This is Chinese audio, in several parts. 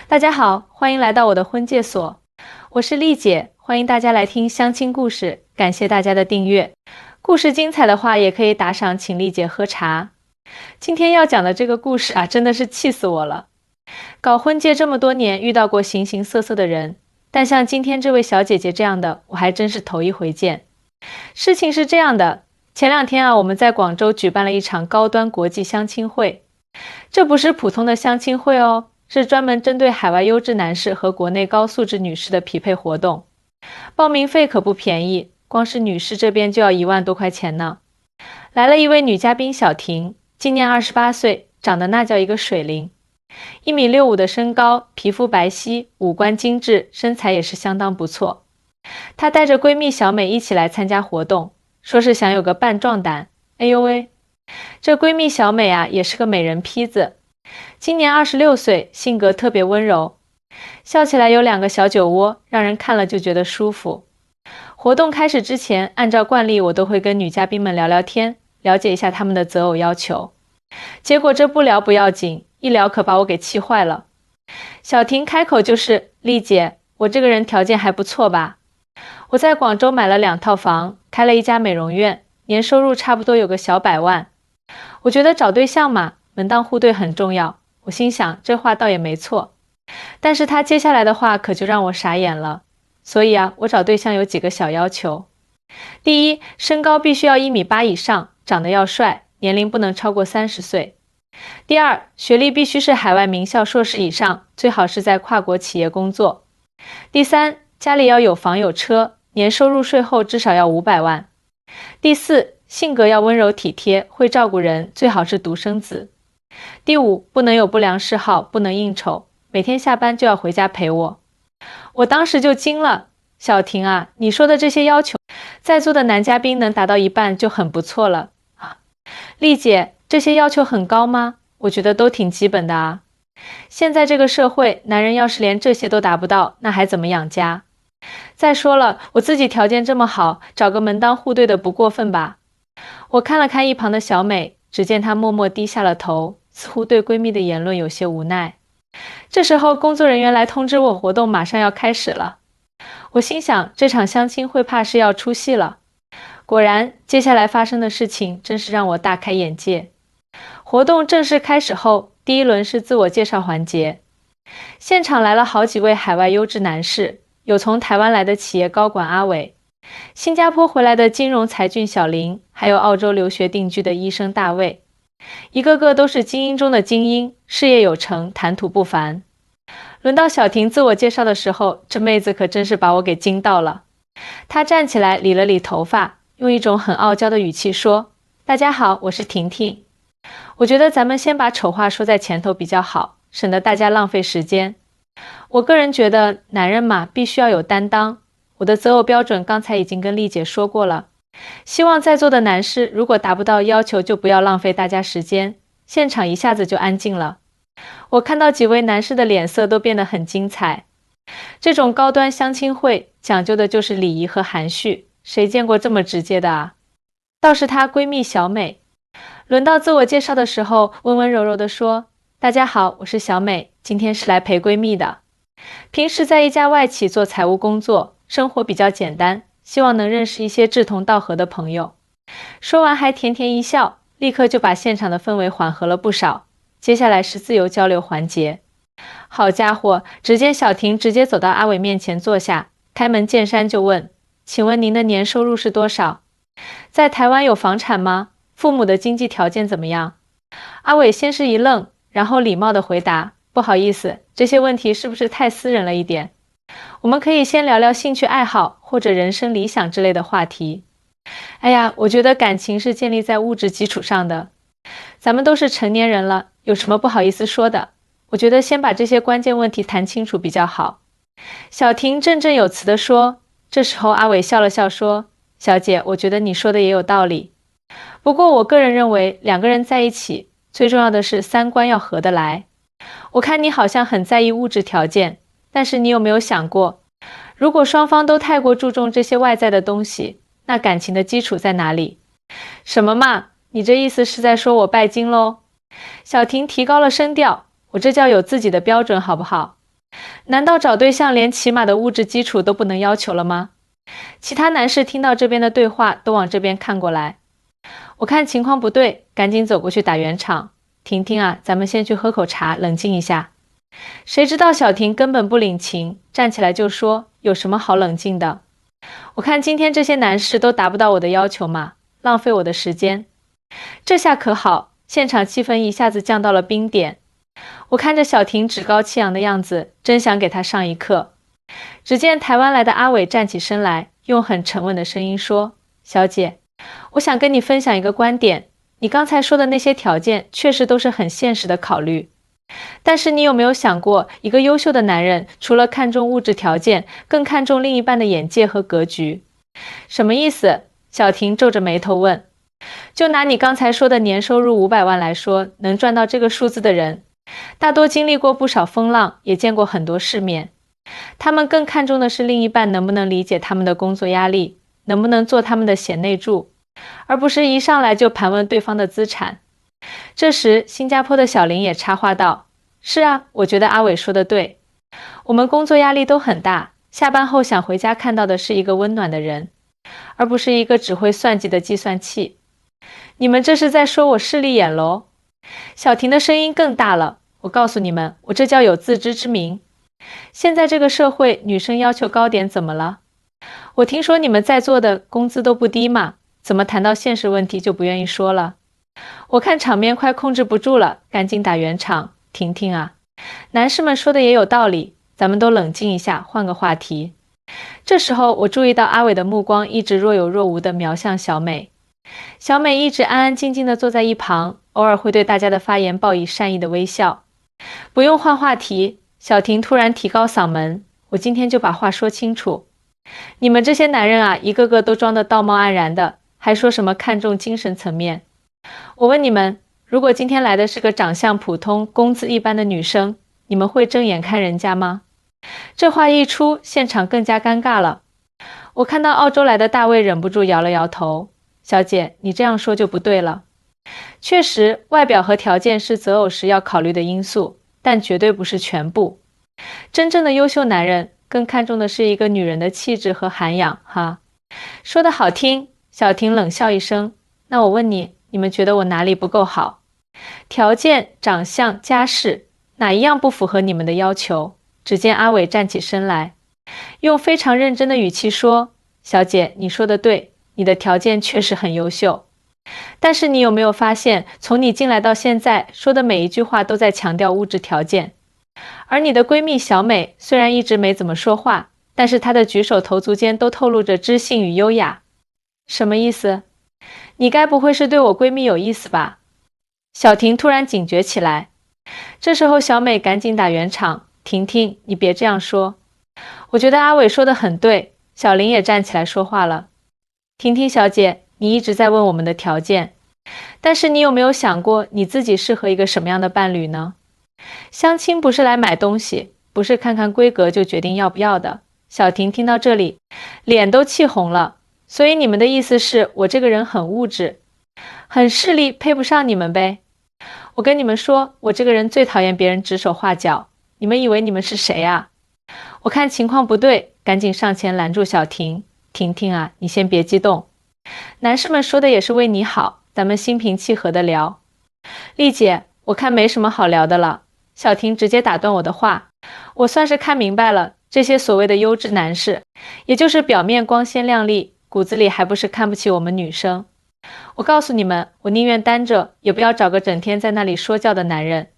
大家好，欢迎来到我的婚介所，我是丽姐，欢迎大家来听相亲故事，感谢大家的订阅。故事精彩的话，也可以打赏请丽姐喝茶。今天要讲的这个故事啊，真的是气死我了。搞婚介这么多年，遇到过形形色色的人，但像今天这位小姐姐这样的，我还真是头一回见。事情是这样的，前2天啊，我们在广州举办了一场高端国际相亲会。这不是普通的相亲会哦，是专门针对海外优质男士和国内高素质女士的匹配活动。报名费可不便宜，光是女士这边就要1万多块钱呢。来了一位女嘉宾小婷，今年28岁，长得那叫一个水灵，1.65米的身高，皮肤白皙，五官精致，身材也是相当不错。她带着闺蜜小美一起来参加活动，说是想有个伴壮胆。哎呦喂，这闺蜜小美啊，也是个美人坯子，今年26岁，性格特别温柔，笑起来有2个小酒窝，让人看了就觉得舒服。活动开始之前，按照惯例我都会跟女嘉宾们聊聊天，了解一下她们的择偶要求。结果这不聊不要紧，一聊可把我给气坏了。小婷开口就是丽姐，我这个人条件还不错吧？我在广州买了2套房，开了一家美容院，年收入差不多有个小100万。我觉得找对象嘛，门当户对很重要。我心想这话倒也没错，但是他接下来的话可就让我傻眼了。所以啊，我找对象有几个小要求。第一，身高必须要1.8米以上，长得要帅，年龄不能超过30岁。第二，学历必须是海外名校硕士以上，最好是在跨国企业工作。第三，家里要有房有车，年收入税后至少要500万。第四，性格要温柔体贴，会照顾人，最好是独生子。第五，不能有不良嗜好，不能应酬，每天下班就要回家陪我。我当时就惊了，小婷啊，你说的这些要求，在座的男嘉宾能达到一半就很不错了。丽姐，这些要求很高吗？我觉得都挺基本的啊。现在这个社会，男人要是连这些都达不到，那还怎么养家？再说了，我自己条件这么好，找个门当户对的不过分吧？我看了看一旁的小美，只见她默默低下了头，似乎对闺蜜的言论有些无奈。这时候工作人员来通知我活动马上要开始了。我心想这场相亲会怕是要出戏了。果然，接下来发生的事情真是让我大开眼界。活动正式开始后，第一轮是自我介绍环节。现场来了好几位海外优质男士，有从台湾来的企业高管阿伟，新加坡回来的金融才俊小林，还有澳洲留学定居的医生大卫，一个个都是精英中的精英，事业有成，谈吐不凡。轮到小婷自我介绍的时候，这妹子可真是把我给惊到了。她站起来理了理头发，用一种很傲娇的语气说：大家好，我是婷婷。我觉得咱们先把丑话说在前头比较好，省得大家浪费时间。我个人觉得男人嘛，必须要有担当。我的择偶标准刚才已经跟丽姐说过了，希望在座的男士如果达不到要求，就不要浪费大家时间。现场一下子就安静了，我看到几位男士的脸色都变得很精彩。这种高端相亲会讲究的就是礼仪和含蓄，谁见过这么直接的啊？倒是她闺蜜小美，轮到自我介绍的时候，温温柔柔地说：大家好，我是小美，今天是来陪闺蜜的。平时在一家外企做财务工作，生活比较简单，希望能认识一些志同道合的朋友。说完还甜甜一笑，立刻就把现场的氛围缓和了不少。接下来是自由交流环节。好家伙，只见小婷直接走到阿伟面前坐下，开门见山就问：请问您的年收入是多少？在台湾有房产吗？父母的经济条件怎么样？阿伟先是一愣，然后礼貌地回答：不好意思，这些问题是不是太私人了一点？我们可以先聊聊兴趣爱好或者人生理想之类的话题。哎呀，我觉得感情是建立在物质基础上的。咱们都是成年人了，有什么不好意思说的？我觉得先把这些关键问题谈清楚比较好。小婷振振有词地说。这时候阿伟笑了笑说：小姐，我觉得你说的也有道理。不过我个人认为2个人在一起，最重要的是3观要合得来。我看你好像很在意物质条件，但是你有没有想过，如果双方都太过注重这些外在的东西，那感情的基础在哪里？什么嘛，你这意思是在说我拜金咯？小婷提高了声调，我这叫有自己的标准好不好？难道找对象连起码的物质基础都不能要求了吗？其他男士听到这边的对话都往这边看过来。我看情况不对，赶紧走过去打圆场。婷婷啊，咱们先去喝口茶，冷静一下。谁知道小婷根本不领情，站起来就说，有什么好冷静的？我看今天这些男士都达不到我的要求嘛，浪费我的时间。这下可好，现场气氛一下子降到了冰点。我看着小婷趾高气扬的样子，真想给她上一课。只见台湾来的阿伟站起身来，用很沉稳的声音说，小姐，我想跟你分享一个观点，你刚才说的那些条件确实都是很现实的考虑。但是你有没有想过，一个优秀的男人除了看重物质条件，更看重另一半的眼界和格局？什么意思？小婷皱着眉头问。就拿你刚才说的年收入500万来说，能赚到这个数字的人，大多经历过不少风浪，也见过很多世面。他们更看重的是另一半能不能理解他们的工作压力，能不能做他们的贤内助，而不是一上来就盘问对方的资产。这时，新加坡的小林也插话道，是啊，我觉得阿伟说的对，我们工作压力都很大，下班后想回家看到的是一个温暖的人，而不是一个只会算计的计算器。你们这是在说我势利眼喽？小婷的声音更大了，我告诉你们，我这叫有自知之明。现在这个社会，女生要求高点怎么了？我听说你们在座的工资都不低嘛，怎么谈到现实问题就不愿意说了？我看场面快控制不住了，赶紧打圆场。婷婷啊，男士们说的也有道理，咱们都冷静一下，换个话题。这时候我注意到阿伟的目光一直若有若无地瞄向小美。小美一直安安静静地坐在一旁，偶尔会对大家的发言报以善意的微笑。不用换话题，小婷突然提高嗓门，我今天就把话说清楚。你们这些男人啊，一个个都装得道貌岸然的，还说什么看重精神层面。我问你们，如果今天来的是个长相普通、工资一般的女生，你们会正眼看人家吗？这话一出，现场更加尴尬了。我看到澳洲来的大卫忍不住摇了摇头，小姐，你这样说就不对了。确实，外表和条件是择偶时要考虑的因素，但绝对不是全部。真正的优秀男人更看重的是一个女人的气质和涵养，哈。说得好听，小婷冷笑一声，那我问你，你们觉得我哪里不够好？条件、长相、家世，哪一样不符合你们的要求？只见阿伟站起身来，用非常认真的语气说，小姐，你说的对，你的条件确实很优秀。但是你有没有发现，从你进来到现在，说的每一句话都在强调物质条件。而你的闺蜜小美虽然一直没怎么说话，但是她的举手投足间都透露着知性与优雅。什么意思？你该不会是对我闺蜜有意思吧？小婷突然警觉起来。这时候小美赶紧打圆场，婷婷，你别这样说。我觉得阿伟说的很对。小林也站起来说话了。婷婷小姐，你一直在问我们的条件，但是你有没有想过你自己适合一个什么样的伴侣呢？相亲不是来买东西，不是看看规格就决定要不要的。小婷听到这里，脸都气红了。所以你们的意思是我这个人很物质，很势利，配不上你们呗？我跟你们说，我这个人最讨厌别人指手画脚。你们以为你们是谁啊？我看情况不对，赶紧上前拦住小婷。婷婷啊，你先别激动，男士们说的也是为你好，咱们心平气和的聊。丽姐，我看没什么好聊的了。小婷直接打断我的话，我算是看明白了，这些所谓的优质男士，也就是表面光鲜亮丽，骨子里还不是看不起我们女生。我告诉你们，我宁愿单着，也不要找个整天在那里说教的男人。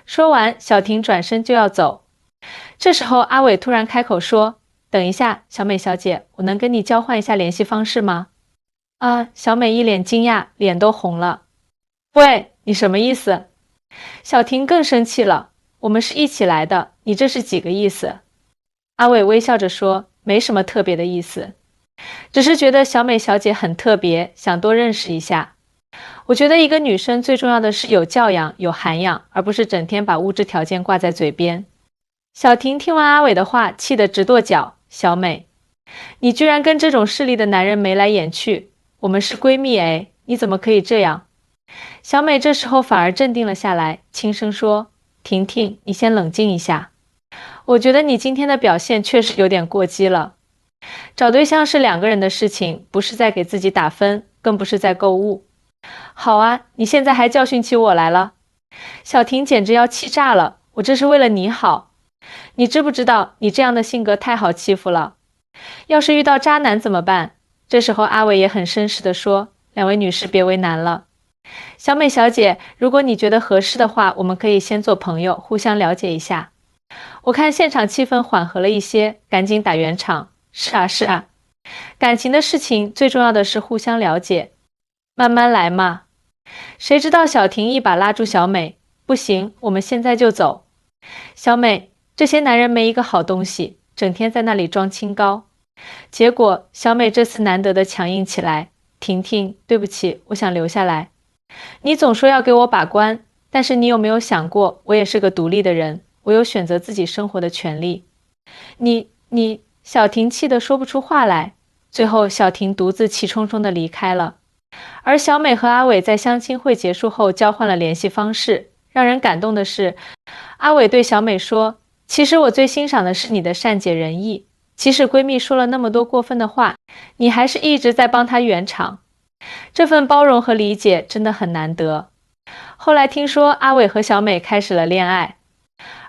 说完，小婷转身就要走。这时候阿伟突然开口说，等一下，小美小姐，我能跟你交换一下联系方式吗？啊，小美一脸惊讶，脸都红了。喂，你什么意思？小婷更生气了，我们是一起来的，你这是几个意思？阿伟微笑着说，没什么特别的意思，只是觉得小美小姐很特别，想多认识一下。我觉得一个女生最重要的是有教养、有涵养，而不是整天把物质条件挂在嘴边。小婷听完阿伟的话，气得直跺脚。小美，你居然跟这种势利的男人眉来眼去，我们是闺蜜哎，你怎么可以这样？小美这时候反而镇定了下来，轻声说，婷婷，你先冷静一下。我觉得你今天的表现确实有点过激了。找对象是两个人的事情，不是在给自己打分，更不是在购物。好啊，你现在还教训起我来了。小婷简直要气炸了，我这是为了你好。你知不知道，你这样的性格太好欺负了。要是遇到渣男怎么办？这时候阿伟也很绅士地说，两位女士别为难了。小美小姐，如果你觉得合适的话，我们可以先做朋友，互相了解一下。我看现场气氛缓和了一些，赶紧打圆场。是啊，是啊，感情的事情最重要的是互相了解，慢慢来嘛。谁知道小婷一把拉住小美，不行，我们现在就走。小美，这些男人没一个好东西，整天在那里装清高。结果小美这次难得的强硬起来，婷婷，对不起，我想留下来。你总说要给我把关，但是你有没有想过，我也是个独立的人，我有选择自己生活的权利。你，小婷气得说不出话来，最后小婷独自气冲冲地离开了。而小美和阿伟在相亲会结束后交换了联系方式。让人感动的是，阿伟对小美说，其实我最欣赏的是你的善解人意，即使闺蜜说了那么多过分的话，你还是一直在帮她圆场。这份包容和理解真的很难得。后来听说阿伟和小美开始了恋爱，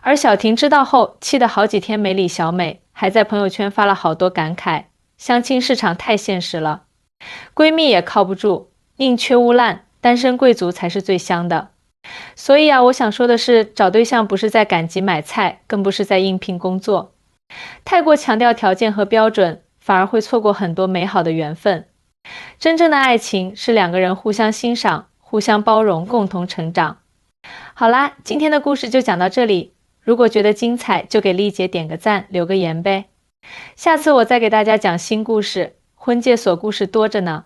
而小婷知道后气得好几天没理小美，还在朋友圈发了好多感慨，相亲市场太现实了，闺蜜也靠不住，宁缺毋滥，单身贵族才是最香的。所以啊，我想说的是，找对象不是在赶集买菜，更不是在应聘工作。太过强调条件和标准，反而会错过很多美好的缘分。真正的爱情是两个人互相欣赏，互相包容，共同成长。好啦，今天的故事就讲到这里。如果觉得精彩，就给丽姐点个赞，留个言呗。下次我再给大家讲新故事，婚介所故事多着呢。